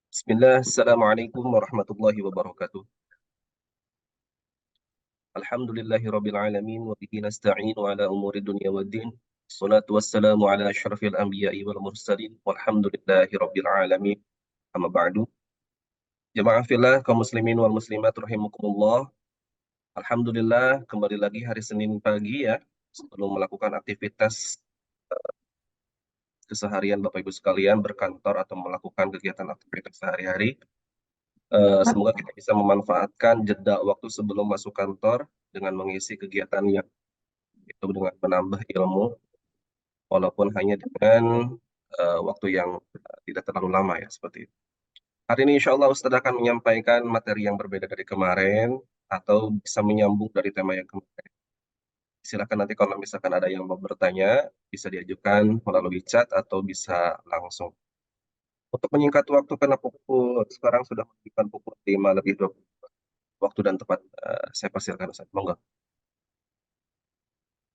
Bismillah, Assalamualaikum warahmatullahi wabarakatuh. Alhamdulillahi rabbil alamin, wa bihi nasta'inu ala umuri dunya waddin. Salatu wassalamu ala asyrafil anbiya'i wal mursalin, walhamdulillahi rabbil alamin. Amma ba'du. Jamaah fillah, kaum muslimin wal muslimat rahimakumullah. Alhamdulillah, kembali lagi hari Senin pagi ya, sebelum melakukan aktivitas keseharian Bapak Ibu sekalian berkantor atau melakukan kegiatan aktivitas sehari-hari. Semoga kita bisa memanfaatkan jeda waktu sebelum masuk kantor dengan mengisi kegiatan yang itu dengan menambah ilmu, walaupun hanya dengan waktu yang tidak terlalu lama ya seperti itu. Hari ini insya Allah Ustadz akan menyampaikan materi yang berbeda dari kemarin atau bisa menyambung dari tema yang kemarin. Silakan nanti kalau misalkan ada yang mau bertanya, bisa diajukan melalui chat atau bisa langsung. Untuk menyingkat waktu karena sekarang sudah menunjukkan pukul 5 lebih 20 waktu dan tempat, saya persilakan Ustaz. Monggo.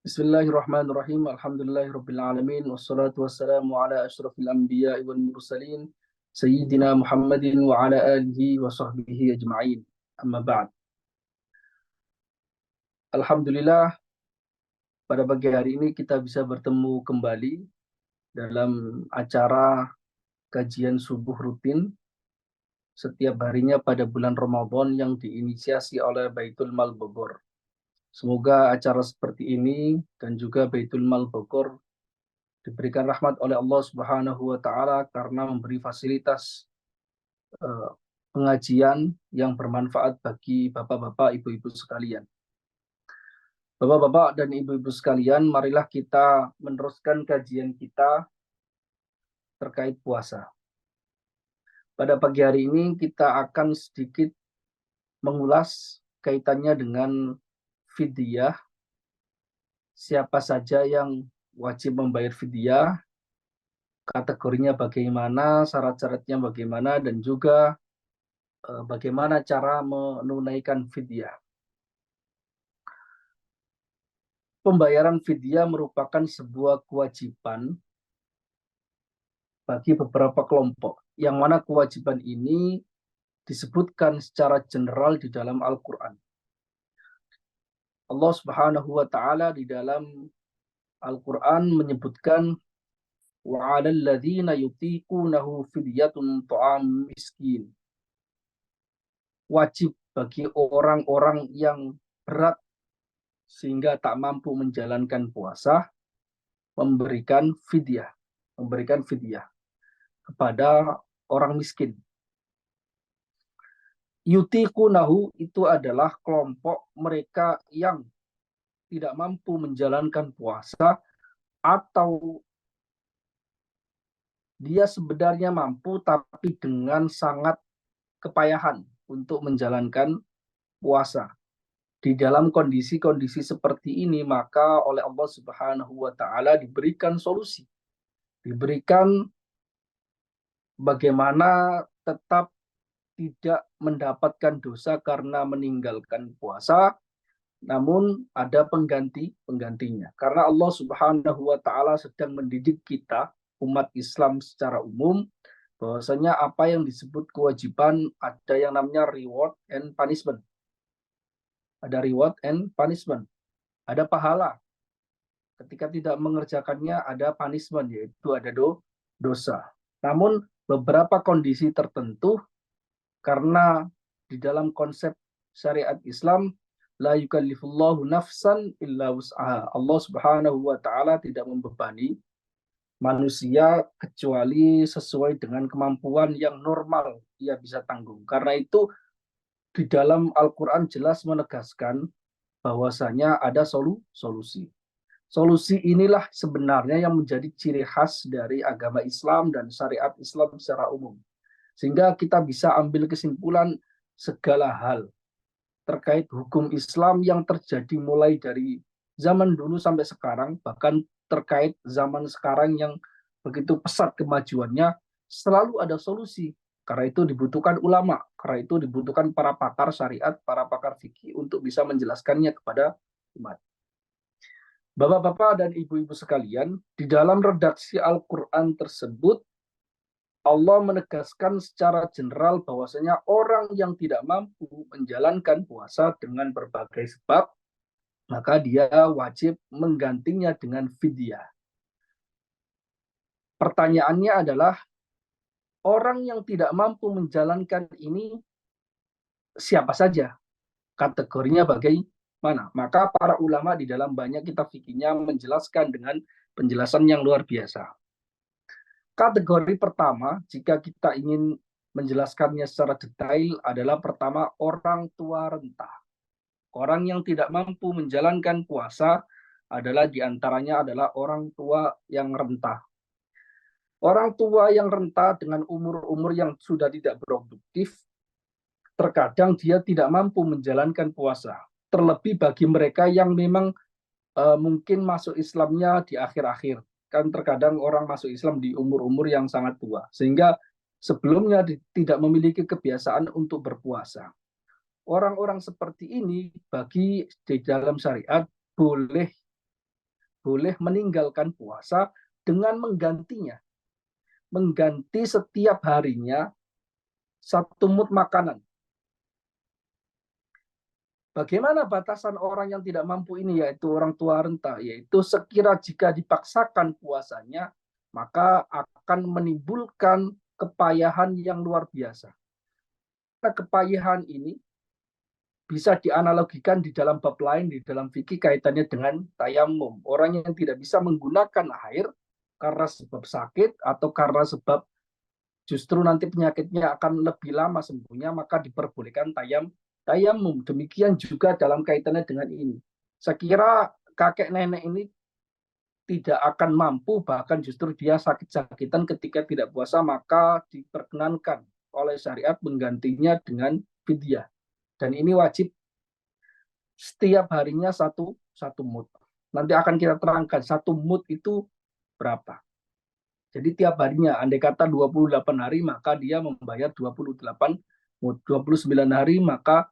Bismillahirrahmanirrahim. Alhamdulillahirabbil alamin wassalatu wassalamu ala asyrafil anbiya'i wal mursalin sayyidina Muhammadin wa ala alihi wa sahbihi ajma'in. Amma ba'd. Alhamdulillah, pada pagi hari ini kita bisa bertemu kembali dalam acara kajian subuh rutin setiap harinya pada bulan Ramadan yang diinisiasi oleh Baitul Mal Bogor. Semoga acara seperti ini dan juga Baitul Mal Bogor diberikan rahmat oleh Allah Subhanahu wa taala karena memberi fasilitas pengajian yang bermanfaat bagi bapak-bapak, ibu-ibu sekalian. Bapak-bapak dan ibu-ibu sekalian, marilah kita meneruskan kajian kita terkait puasa. Pada pagi hari ini kita akan sedikit mengulas kaitannya dengan fidyah, siapa saja yang wajib membayar fidyah, kategorinya bagaimana, syarat-syaratnya bagaimana, dan juga bagaimana cara menunaikan fidyah. Pembayaran fidyah merupakan sebuah kewajiban bagi beberapa kelompok, yang mana kewajiban ini disebutkan secara general di dalam Al-Quran. Allah Subhanahu wa taala di dalam Al-Quran menyebutkan وَعَلَى الَّذِينَ يُطِيقُونَهُ فِدْيَةٌ طَعَامُ مِسْكِينٍ. Wajib bagi orang-orang yang berat sehingga tak mampu menjalankan puasa, memberikan fidyah kepada orang miskin. Yutiqunahu itu adalah kelompok mereka yang tidak mampu menjalankan puasa atau dia sebenarnya mampu tapi dengan sangat kepayahan untuk menjalankan puasa. Di dalam kondisi-kondisi seperti ini, maka oleh Allah Subhanahu wa taala diberikan solusi. Diberikan bagaimana tetap tidak mendapatkan dosa karena meninggalkan puasa, namun ada penggantinya. Karena Allah Subhanahu wa taala sedang mendidik kita, umat Islam secara umum, bahwasanya apa yang disebut kewajiban ada yang namanya reward and punishment. Ada reward and punishment. Ada pahala. Ketika tidak mengerjakannya ada punishment, yaitu ada dosa. Namun beberapa kondisi tertentu, karena di dalam konsep syariat Islam, la yukallifullahu nafsan illa wus'aha. Allah Subhanahu wa taala tidak membebani manusia kecuali sesuai dengan kemampuan yang normal ia bisa tanggung. Karena itu di dalam Al-Qur'an jelas menegaskan bahwasanya ada solusi. Solusi inilah sebenarnya yang menjadi ciri khas dari agama Islam dan syariat Islam secara umum. Sehingga kita bisa ambil kesimpulan segala hal terkait hukum Islam yang terjadi mulai dari zaman dulu sampai sekarang, bahkan terkait zaman sekarang yang begitu pesat kemajuannya, selalu ada solusi. Karena itu dibutuhkan ulama, karena itu dibutuhkan para pakar syariat, para pakar fikih untuk bisa menjelaskannya kepada umat. Bapak-bapak dan ibu-ibu sekalian, di dalam redaksi Al-Quran tersebut, Allah menegaskan secara general bahwasanya orang yang tidak mampu menjalankan puasa dengan berbagai sebab, maka dia wajib menggantinya dengan fidyah. Pertanyaannya adalah, orang yang tidak mampu menjalankan ini siapa saja? Kategorinya bagaimana? Maka para ulama di dalam banyak kitab fikihnya menjelaskan dengan penjelasan yang luar biasa. Kategori pertama, jika kita ingin menjelaskannya secara detail, adalah pertama orang tua renta. Orang yang tidak mampu menjalankan puasa adalah diantaranya adalah orang tua yang renta. Orang tua yang renta dengan umur-umur yang sudah tidak produktif, terkadang dia tidak mampu menjalankan puasa. Terlebih bagi mereka yang memang mungkin masuk Islamnya di akhir-akhir. Kan terkadang orang masuk Islam di umur-umur yang sangat tua. Sehingga sebelumnya tidak memiliki kebiasaan untuk berpuasa. Orang-orang seperti ini bagi di dalam syariat boleh meninggalkan puasa dengan menggantinya. Mengganti setiap harinya satu mud makanan. Bagaimana batasan orang yang tidak mampu ini, yaitu orang tua renta, yaitu sekira jika dipaksakan puasanya, maka akan menimbulkan kepayahan yang luar biasa. Nah, kepayahan ini bisa dianalogikan di dalam bab lain, di dalam fikih kaitannya dengan tayamum. Orang yang tidak bisa menggunakan air karena sebab sakit atau karena sebab justru nanti penyakitnya akan lebih lama sembuhnya, maka diperbolehkan tayamum. Demikian juga dalam kaitannya dengan ini. Saya kira kakek nenek ini tidak akan mampu, bahkan justru dia sakit-sakitan ketika tidak puasa, maka diperkenankan oleh syariat menggantinya dengan fidyah. Dan ini wajib setiap harinya satu mud. Nanti akan kita terangkan satu mud itu berapa. Jadi tiap harinya, andai kata 28 hari, maka dia membayar 28 mud. 29 hari, maka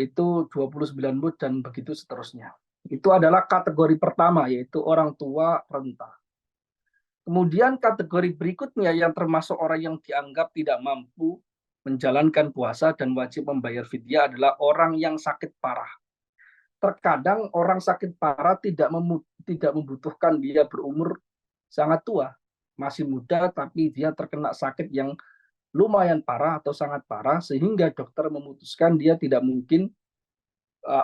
itu 29 mud dan begitu seterusnya. Itu adalah kategori pertama, yaitu orang tua renta. Kemudian kategori berikutnya yang termasuk orang yang dianggap tidak mampu menjalankan puasa dan wajib membayar fidyah adalah orang yang sakit parah. Terkadang orang sakit parah tidak membutuhkan dia berumur sangat tua, masih muda, tapi dia terkena sakit yang lumayan parah atau sangat parah, sehingga dokter memutuskan dia tidak mungkin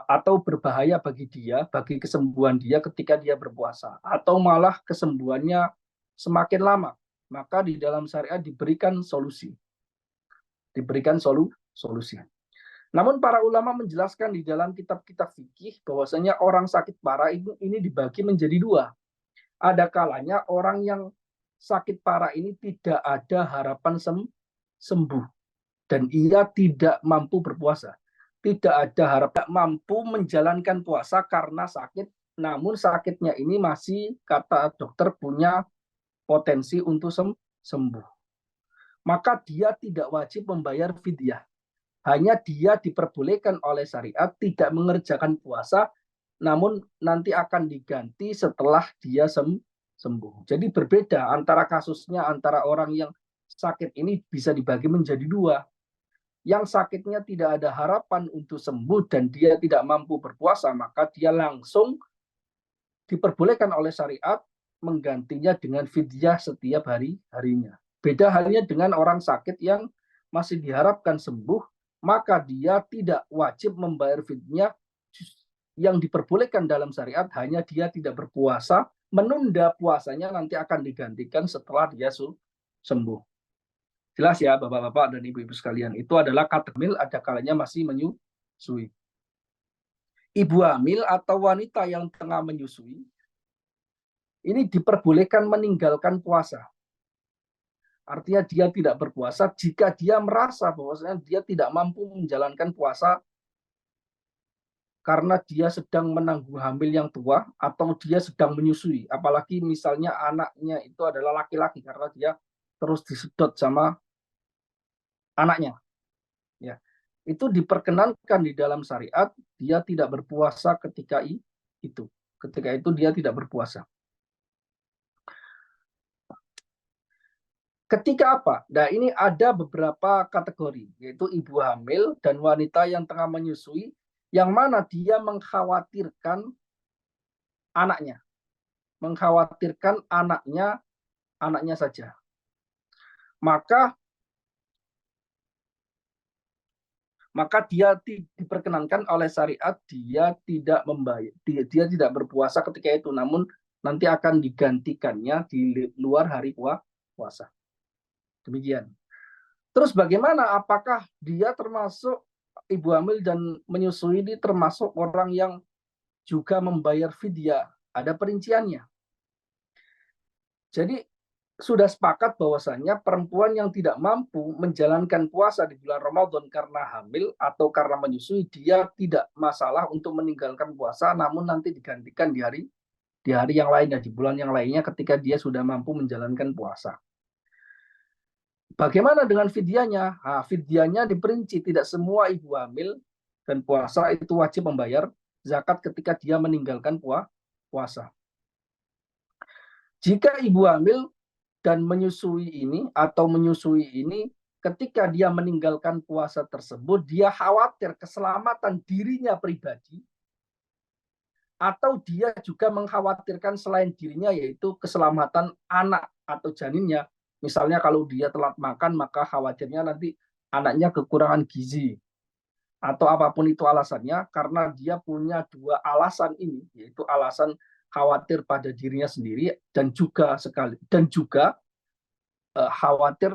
atau berbahaya bagi dia, bagi kesembuhan dia ketika dia berpuasa, atau malah kesembuhannya semakin lama. Maka di dalam syariat diberikan solusi. Solusi. Namun para ulama menjelaskan di dalam kitab-kitab fikih bahwasanya orang sakit parah ini dibagi menjadi dua. Ada kalanya orang yang sakit parah ini tidak ada harapan sembuh dan ia tidak mampu berpuasa. Tidak ada harapan mampu menjalankan puasa karena sakit, namun sakitnya ini masih kata dokter punya potensi untuk sembuh. Maka dia tidak wajib membayar fidyah. Hanya dia diperbolehkan oleh syariat tidak mengerjakan puasa, namun nanti akan diganti setelah dia sembuh. Jadi berbeda antara kasusnya antara orang yang sakit ini bisa dibagi menjadi dua. Yang sakitnya tidak ada harapan untuk sembuh dan dia tidak mampu berpuasa, maka dia langsung diperbolehkan oleh syariat menggantinya dengan fidyah setiap harinya. Beda halnya dengan orang sakit yang masih diharapkan sembuh, maka dia tidak wajib membayar fidyah. Yang diperbolehkan dalam syariat hanya dia tidak berpuasa, menunda puasanya nanti akan digantikan setelah dia sembuh. Jelas ya bapak-bapak dan ibu-ibu sekalian, itu adalah kategori ada kalanya masih menyusui. Ibu hamil atau wanita yang tengah menyusui ini diperbolehkan meninggalkan puasa. Artinya dia tidak berpuasa jika dia merasa bahwasanya dia tidak mampu menjalankan puasa karena dia sedang menanggung hamil yang tua atau dia sedang menyusui. Apalagi misalnya anaknya itu adalah laki-laki karena dia terus disedot sama anaknya. Ya, itu diperkenankan di dalam syariat dia tidak berpuasa ketika itu, Ketika itu dia tidak berpuasa. Ketika apa? Nah, ini ada beberapa kategori, yaitu ibu hamil dan wanita yang tengah menyusui, yang mana dia mengkhawatirkan anaknya, anaknya saja. Maka dia diperkenankan oleh syariat, dia tidak membayar, dia tidak berpuasa ketika itu, namun nanti akan digantikannya di luar hari puasa. Demikian. Terus bagaimana? Apakah dia termasuk ibu hamil dan menyusui ini termasuk orang yang juga membayar fidyah? Ada perinciannya. Jadi sudah sepakat bahwasannya perempuan yang tidak mampu menjalankan puasa di bulan Ramadan karena hamil atau karena menyusui, dia tidak masalah untuk meninggalkan puasa, namun nanti digantikan di hari yang lainnya, di bulan yang lainnya ketika dia sudah mampu menjalankan puasa. Bagaimana dengan fidyahnya? Nah, fidyahnya diperinci, tidak semua ibu hamil dan puasa itu wajib membayar zakat ketika dia meninggalkan puasa. Jika ibu hamil dan menyusui ini ketika dia meninggalkan puasa tersebut, dia khawatir keselamatan dirinya pribadi, atau dia juga mengkhawatirkan selain dirinya, yaitu keselamatan anak atau janinnya. Misalnya kalau dia telat makan, maka khawatirnya nanti anaknya kekurangan gizi, atau apapun itu alasannya, karena dia punya dua alasan ini, yaitu alasan khawatir pada dirinya sendiri dan juga khawatir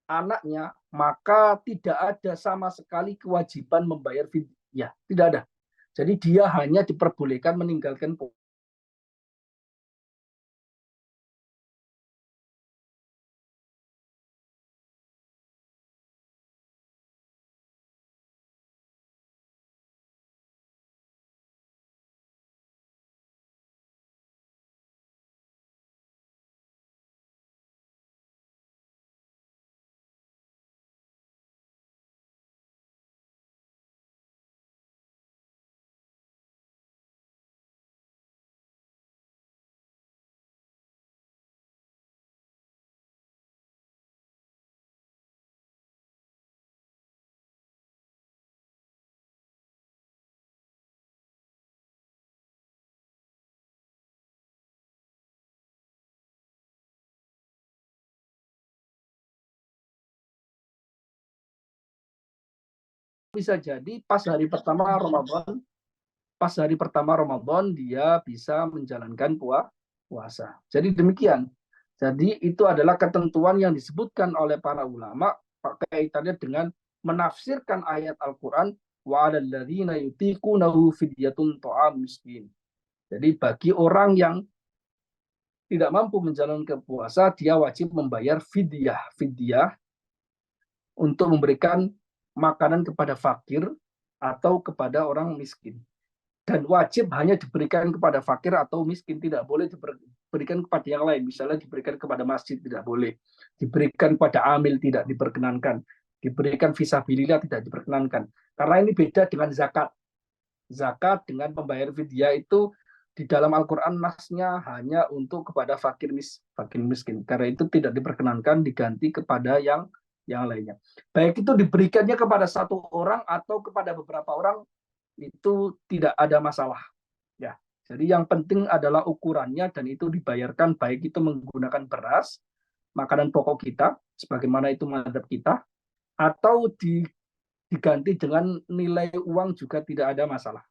anaknya, maka tidak ada sama sekali kewajiban membayar fidyah, tidak ada. Jadi dia hanya diperbolehkan meninggalkan bisa jadi pas hari pertama Ramadan dia bisa menjalankan puasa. Jadi demikian. Jadi itu adalah ketentuan yang disebutkan oleh para ulama kaitannya dengan menafsirkan ayat Al-Qur'an wa 'alal ladzina yutiqunahu fidyatun ta'am miskin. Jadi bagi orang yang tidak mampu menjalankan puasa, dia wajib membayar fidyah untuk memberikan makanan kepada fakir atau kepada orang miskin. Dan wajib hanya diberikan kepada fakir atau miskin, tidak boleh diberikan kepada yang lain. Misalnya diberikan kepada masjid, tidak boleh. Diberikan kepada amil, tidak diperkenankan. Diberikan fisabilillah, tidak diperkenankan. Karena ini beda dengan zakat. Zakat dengan pembayar fidyah itu di dalam Al-Quran nasnya hanya untuk kepada fakir miskin. Karena itu tidak diperkenankan diganti kepada yang lainnya. Baik itu diberikannya kepada satu orang atau kepada beberapa orang, itu tidak ada masalah. Ya, jadi yang penting adalah ukurannya, dan itu dibayarkan baik itu menggunakan beras, makanan pokok kita, sebagaimana itu mazhab kita, atau diganti dengan nilai uang juga tidak ada masalah.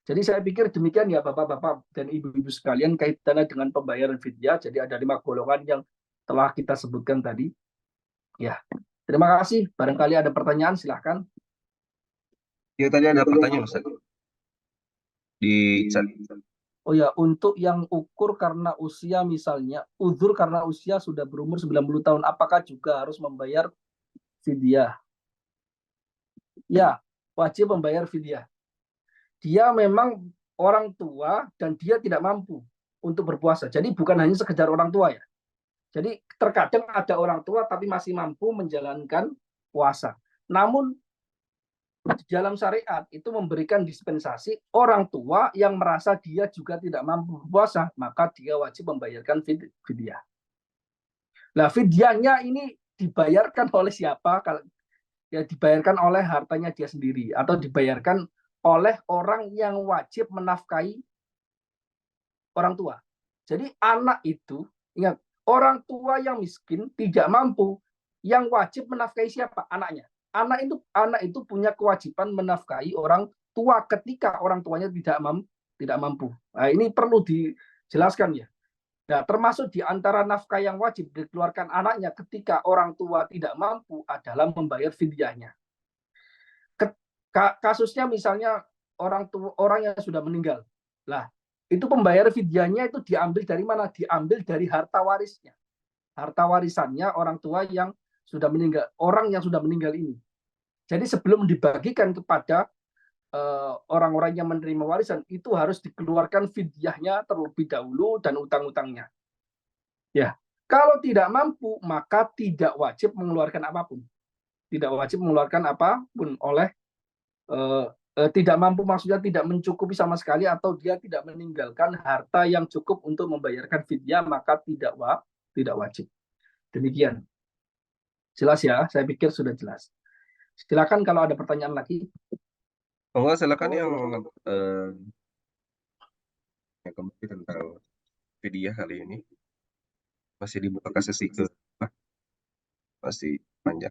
Jadi saya pikir demikian ya Bapak-bapak dan Ibu-ibu sekalian kaitannya dengan pembayaran fidyah. Jadi ada 5 golongan yang telah kita sebutkan tadi. Ya, terima kasih. Barangkali ada pertanyaan, silahkan. Ya, tadi ada pertanyaan Ustaz di chat. Oh ya, untuk yang ukur karena usia, misalnya uzur karena usia sudah berumur 90 tahun, apakah juga harus membayar fidyah? Ya, wajib membayar fidyah. Dia memang orang tua dan dia tidak mampu untuk berpuasa. Jadi bukan hanya sekedar orang tua ya. Jadi terkadang ada orang tua tapi masih mampu menjalankan puasa. Namun di dalam syariat itu memberikan dispensasi orang tua yang merasa dia juga tidak mampu puasa, maka dia wajib membayarkan fidyah. Nah, fidyahnya ini dibayarkan oleh siapa? Ya dibayarkan oleh hartanya dia sendiri atau dibayarkan oleh orang yang wajib menafkahi orang tua. Jadi anak itu, ingat, orang tua yang miskin tidak mampu, yang wajib menafkahi siapa? Anaknya. Anak itu punya kewajiban menafkahi orang tua ketika orang tuanya tidak mampu. Nah, ini perlu dijelaskan ya. Nah, termasuk di antara nafkah yang wajib dikeluarkan anaknya ketika orang tua tidak mampu adalah membayar fidyahnya. Kasusnya misalnya orang yang sudah meninggal. Lah, itu pembayar fidyahnya itu diambil dari mana? Diambil dari harta warisnya. Harta warisannya orang tua yang sudah meninggal, orang yang sudah meninggal ini. Jadi sebelum dibagikan kepada orang-orang yang menerima warisan, itu harus dikeluarkan fidyahnya terlebih dahulu dan utang-utangnya. Ya, kalau tidak mampu, maka tidak wajib mengeluarkan apapun. Tidak wajib mengeluarkan apapun oleh tidak mampu, maksudnya tidak mencukupi sama sekali atau dia tidak meninggalkan harta yang cukup untuk membayarkan fidyah, maka tidak wajib. Demikian. Jelas ya? Saya pikir sudah jelas. Silakan kalau ada pertanyaan lagi. Enggak, silakan yang kembali tentang video kali ini masih dibuka ke sesi ke masih panjang.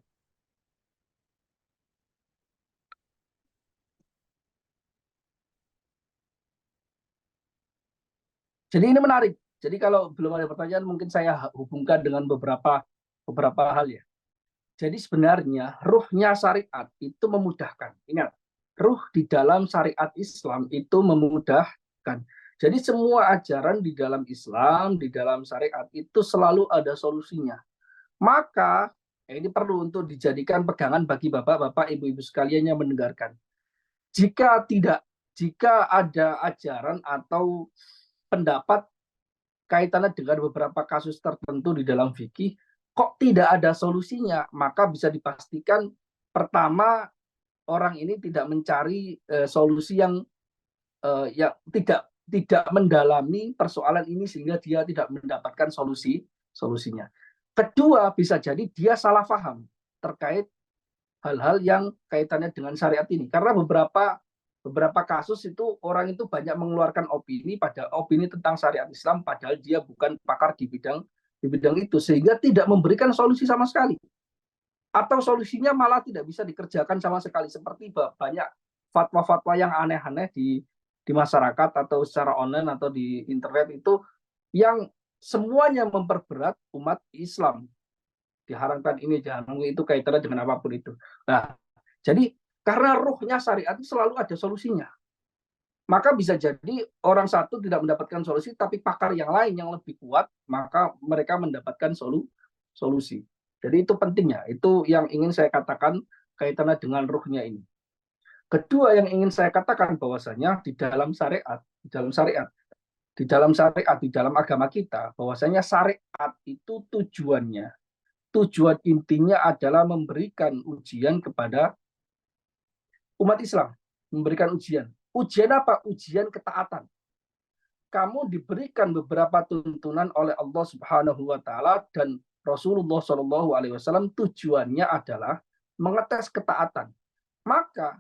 Jadi ini menarik. Jadi kalau belum ada pertanyaan, mungkin saya hubungkan dengan beberapa hal ya. Jadi sebenarnya ruhnya syariat itu memudahkan. Ingat, ruh di dalam syariat Islam itu memudahkan. Jadi semua ajaran di dalam Islam, di dalam syariat itu selalu ada solusinya. Maka ini perlu untuk dijadikan pegangan bagi bapak-bapak, ibu-ibu sekalian yang mendengarkan. Jika ada ajaran atau pendapat kaitannya dengan beberapa kasus tertentu di dalam fikih, kok tidak ada solusinya, maka bisa dipastikan pertama orang ini tidak mencari solusi yang tidak mendalami persoalan ini sehingga dia tidak mendapatkan solusinya. Kedua, bisa jadi dia salah paham terkait hal-hal yang kaitannya dengan syariat ini. Karena beberapa kasus itu orang itu banyak mengeluarkan opini tentang syariat Islam padahal dia bukan pakar di bidang itu, sehingga tidak memberikan solusi sama sekali. Atau solusinya malah tidak bisa dikerjakan sama sekali, seperti banyak fatwa-fatwa yang aneh-aneh di masyarakat atau secara online atau di internet itu yang semuanya memperberat umat Islam. Diharamkan ini, diharamkan itu, kaitannya dengan apapun itu. Nah, jadi karena ruhnya syariat itu selalu ada solusinya. Maka bisa jadi orang satu tidak mendapatkan solusi, tapi pakar yang lain yang lebih kuat, maka mereka mendapatkan solusi. Jadi itu pentingnya, itu yang ingin saya katakan kaitannya dengan ruhnya ini. Kedua yang ingin saya katakan bahwasanya di dalam agama kita, bahwasanya syariat itu tujuan intinya adalah memberikan ujian kepada umat Islam, memberikan ujian. Ujian apa? Ujian ketaatan. Kamu diberikan beberapa tuntunan oleh Allah Subhanahu wa taala dan Rasulullah Shallallahu alaihi wasallam, tujuannya adalah mengetes ketaatan. Maka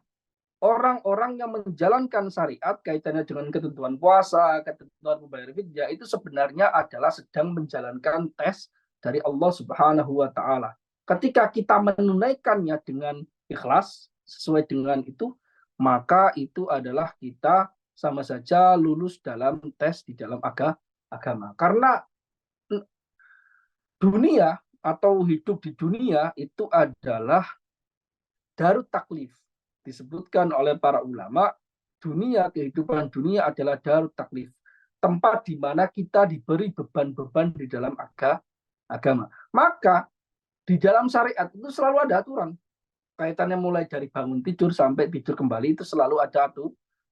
orang-orang yang menjalankan syariat kaitannya dengan ketentuan puasa, ketentuan membayar fidyah itu sebenarnya adalah sedang menjalankan tes dari Allah Subhanahu wa taala. Ketika kita menunaikannya dengan ikhlas sesuai dengan itu, maka itu adalah kita sama saja lulus dalam tes di dalam agama. Karena dunia atau hidup di dunia itu adalah darut taklif. Disebutkan oleh para ulama, kehidupan dunia adalah darut taklif. Tempat di mana kita diberi beban-beban di dalam agama. Maka di dalam syariat itu selalu ada aturan. Kaitannya mulai dari bangun tidur sampai tidur kembali itu selalu ada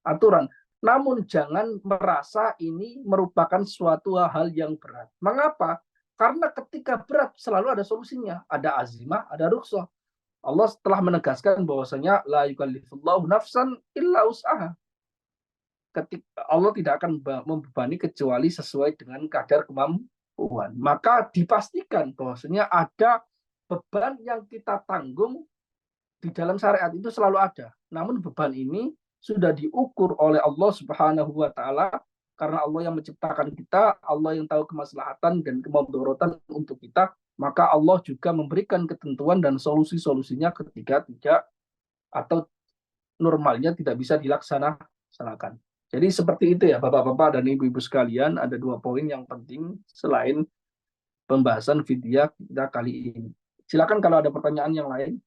aturan. Namun jangan merasa ini merupakan suatu hal yang berat. Mengapa? Karena ketika berat selalu ada solusinya. Ada azimah, ada rukhsah. Allah telah menegaskan bahwasanya la yukallifullahu nafsan illa usaha. Ketika Allah tidak akan membebani kecuali sesuai dengan kadar kemampuan. Maka dipastikan bahwasanya ada beban yang kita tanggung di dalam syariat itu selalu ada. Namun beban ini sudah diukur oleh Allah Subhanahu wa taala karena Allah yang menciptakan kita, Allah yang tahu kemaslahatan dan kemudaratan untuk kita, maka Allah juga memberikan ketentuan dan solusi-solusinya ketika tidak atau normalnya tidak bisa dilaksanakan. Jadi seperti itu ya Bapak-bapak dan Ibu-ibu sekalian, ada 2 poin yang penting selain pembahasan fidyah kita kali ini. Silakan kalau ada pertanyaan yang lain.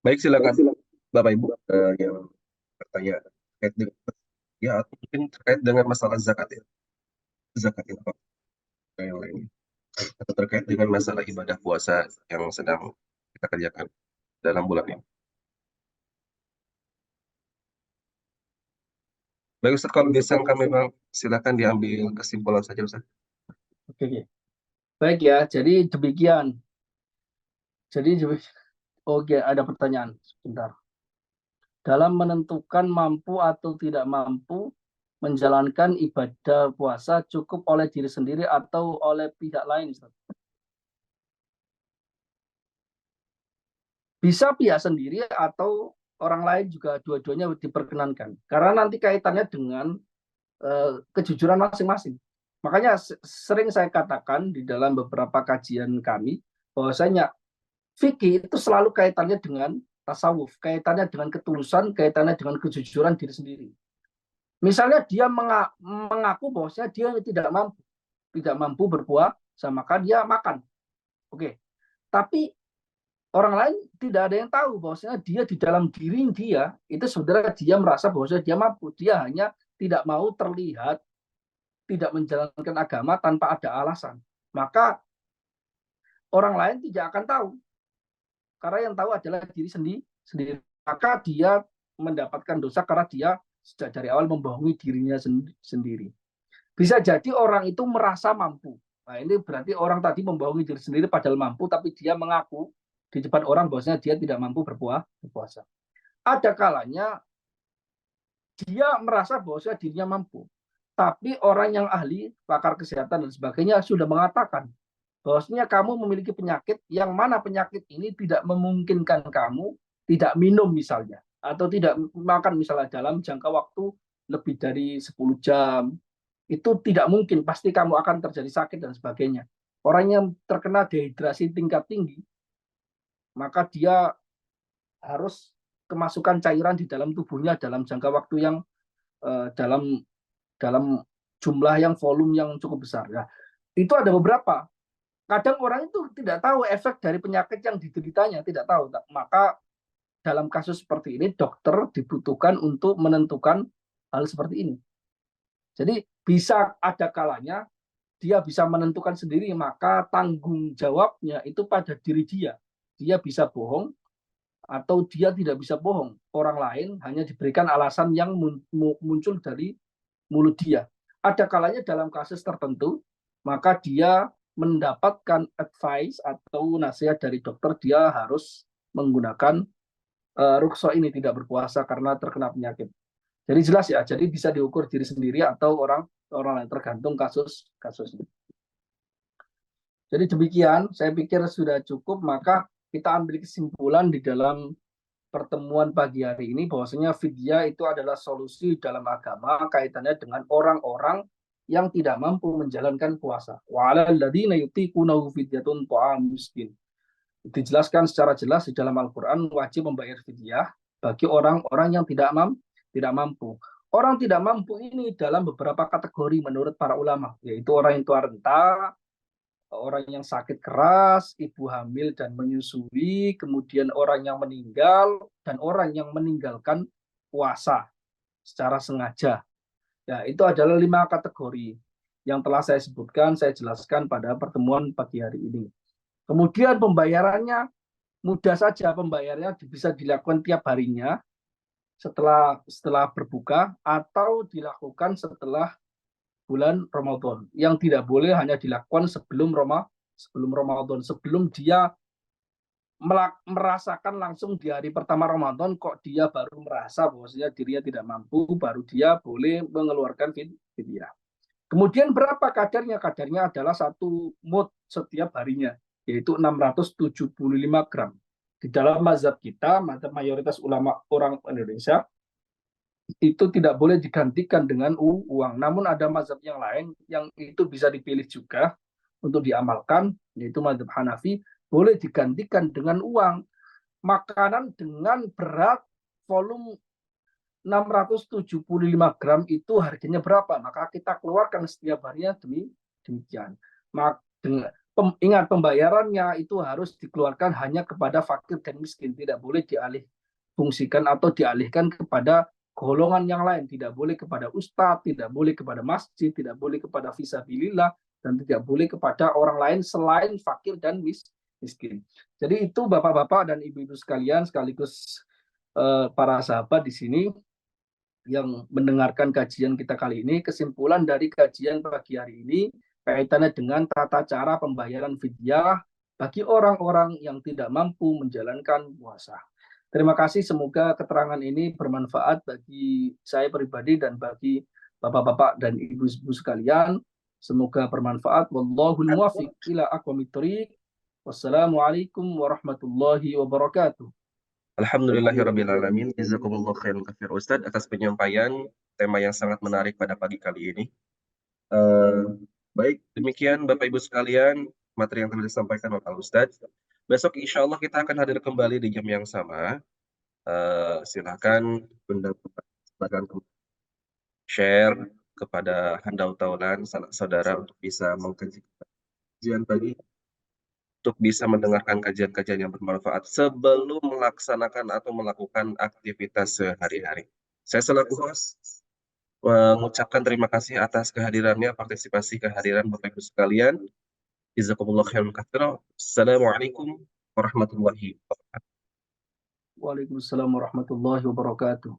Baik, silakan Bapak Ibu yang bertanya terkait dengan ya atau mungkin terkait dengan masalah zakat ya. Zakat itu apa yang lainnya. Atau terkait dengan masalah ibadah puasa yang sedang kita kerjakan dalam bulan ini. Baik Ustaz, kalau biasa kami memang silakan diambil kesimpulan saja Ustaz. Oke. Baik ya, jadi demikian. Oke, ada pertanyaan sebentar. Dalam menentukan mampu atau tidak mampu menjalankan ibadah puasa cukup oleh diri sendiri atau oleh pihak lain, Ustaz? Bisa pihak sendiri atau orang lain juga, dua-duanya diperkenankan. Karena nanti kaitannya dengan kejujuran masing-masing. Makanya sering saya katakan di dalam beberapa kajian kami, bahwasanya fikih itu selalu kaitannya dengan tasawuf, kaitannya dengan ketulusan, kaitannya dengan kejujuran diri sendiri. Misalnya dia mengaku bahwasanya dia tidak mampu berpuasa, maka dia makan. Oke. Tapi orang lain tidak ada yang tahu bahwasanya dia di dalam diri dia itu sebenarnya dia merasa bahwasanya dia mampu. Dia hanya tidak mau terlihat tidak menjalankan agama tanpa ada alasan. Maka orang lain tidak akan tahu. Karena yang tahu adalah diri sendiri. Maka dia mendapatkan dosa karena dia sejak dari awal membohongi dirinya sendiri. Bisa jadi orang itu merasa mampu. Nah, ini berarti orang tadi membohongi diri sendiri padahal mampu, tapi dia mengaku di depan orang bahwasanya dia tidak mampu berpuasa. Ada kalanya dia merasa bahwasanya dirinya mampu. Tapi orang yang ahli, pakar kesehatan dan sebagainya sudah mengatakan bahwasanya kamu memiliki penyakit yang mana penyakit ini tidak memungkinkan kamu tidak minum misalnya atau tidak makan misalnya dalam jangka waktu lebih dari 10 jam. Itu tidak mungkin, pasti kamu akan terjadi sakit dan sebagainya. Orang yang terkena dehidrasi tingkat tinggi, maka dia harus kemasukan cairan di dalam tubuhnya dalam jangka waktu yang dalam dalam jumlah yang volume yang cukup besar. Nah, itu ada beberapa. Kadang orang itu tidak tahu efek dari penyakit yang dideritanya, tidak tahu. Maka dalam kasus seperti ini dokter dibutuhkan untuk menentukan hal seperti ini. Jadi bisa ada kalanya dia bisa menentukan sendiri, maka tanggung jawabnya itu pada diri dia. Dia bisa bohong atau dia tidak bisa bohong. Orang lain hanya diberikan alasan yang muncul dari mulut dia. Ada kalanya dalam kasus tertentu, maka dia mendapatkan advice atau nasihat dari dokter, dia harus menggunakan rukso ini, tidak berpuasa karena terkena penyakit. Jadi jelas ya, jadi bisa diukur diri sendiri atau orang lain, tergantung kasusnya. Jadi demikian, saya pikir sudah cukup, maka kita ambil kesimpulan di dalam pertemuan pagi hari ini bahwasanya fidyah itu adalah solusi dalam agama kaitannya dengan orang-orang yang tidak mampu menjalankan puasa. Wa 'alal ladzina yutiqunahu fidyatun ta'am miskin. Dijelaskan secara jelas di dalam Al-Qur'an wajib membayar fidyah bagi orang-orang yang tidak mampu. Orang tidak mampu ini dalam beberapa kategori menurut para ulama, yaitu orang yang tua renta, orang yang sakit keras, ibu hamil dan menyusui, kemudian orang yang meninggal, dan orang yang meninggalkan puasa secara sengaja. Ya, itu adalah 5 kategori yang telah saya sebutkan, saya jelaskan pada pertemuan pagi hari ini. Kemudian pembayarannya mudah saja, pembayarannya bisa dilakukan tiap harinya setelah berbuka atau dilakukan setelah bulan Ramadan. Yang tidak boleh hanya dilakukan sebelum Ramadan, sebelum dia merasakan langsung di hari pertama Ramadan kok dia baru merasa bahwasanya dirinya tidak mampu, baru dia boleh mengeluarkan fidyah. Kemudian berapa kadarnya? Kadarnya adalah 1 mud setiap harinya, yaitu 675 gram. Di dalam mazhab kita, mazhab mayoritas ulama orang Indonesia, itu tidak boleh digantikan dengan uang. Namun ada mazhab yang lain yang itu bisa dipilih juga untuk diamalkan, yaitu mazhab Hanafi, boleh digantikan dengan uang. Makanan dengan berat volume 675 gram itu harganya berapa? Maka kita keluarkan setiap harinya demikian. Ingat, pembayarannya itu harus dikeluarkan hanya kepada fakir dan miskin. Tidak boleh fungsikan atau dialihkan kepada golongan yang lain. Tidak boleh kepada ustadz, tidak boleh kepada masjid, tidak boleh kepada fisabilillah, dan tidak boleh kepada orang lain selain fakir dan miskin. Jadi itu bapak-bapak dan ibu-ibu sekalian, sekaligus para sahabat di sini yang mendengarkan kajian kita kali ini. Kesimpulan dari kajian pagi hari ini kaitannya dengan tata cara pembayaran fidyah bagi orang-orang yang tidak mampu menjalankan puasa. Terima kasih, semoga keterangan ini bermanfaat bagi saya pribadi dan bagi bapak-bapak dan ibu-ibu sekalian. Semoga bermanfaat. Wallahul muwaffiq ila aqwamit thoriq. Wassalamualaikum warahmatullahi wabarakatuh. Alhamdulillahirrabbilalamin. Jazakumullah khairan katsir Ustadz atas penyampaian tema yang sangat menarik pada pagi kali ini. Baik, demikian Bapak Ibu sekalian materi yang telah disampaikan oleh Ustadz. Besok insya Allah kita akan hadir kembali di jam yang sama. Silakan share kepada handau taulan sanak saudara untuk bisa mengkaji kajian pagi, untuk bisa mendengarkan kajian-kajian yang bermanfaat sebelum melaksanakan atau melakukan aktivitas sehari-hari. Saya selaku host mengucapkan terima kasih atas kehadirannya, partisipasi kehadiran Bapak Ibu sekalian. Jazakumullah khairan katsira. Assalamualaikum warahmatullahi wabarakatuh. Waalaikumsalam warahmatullahi wabarakatuh.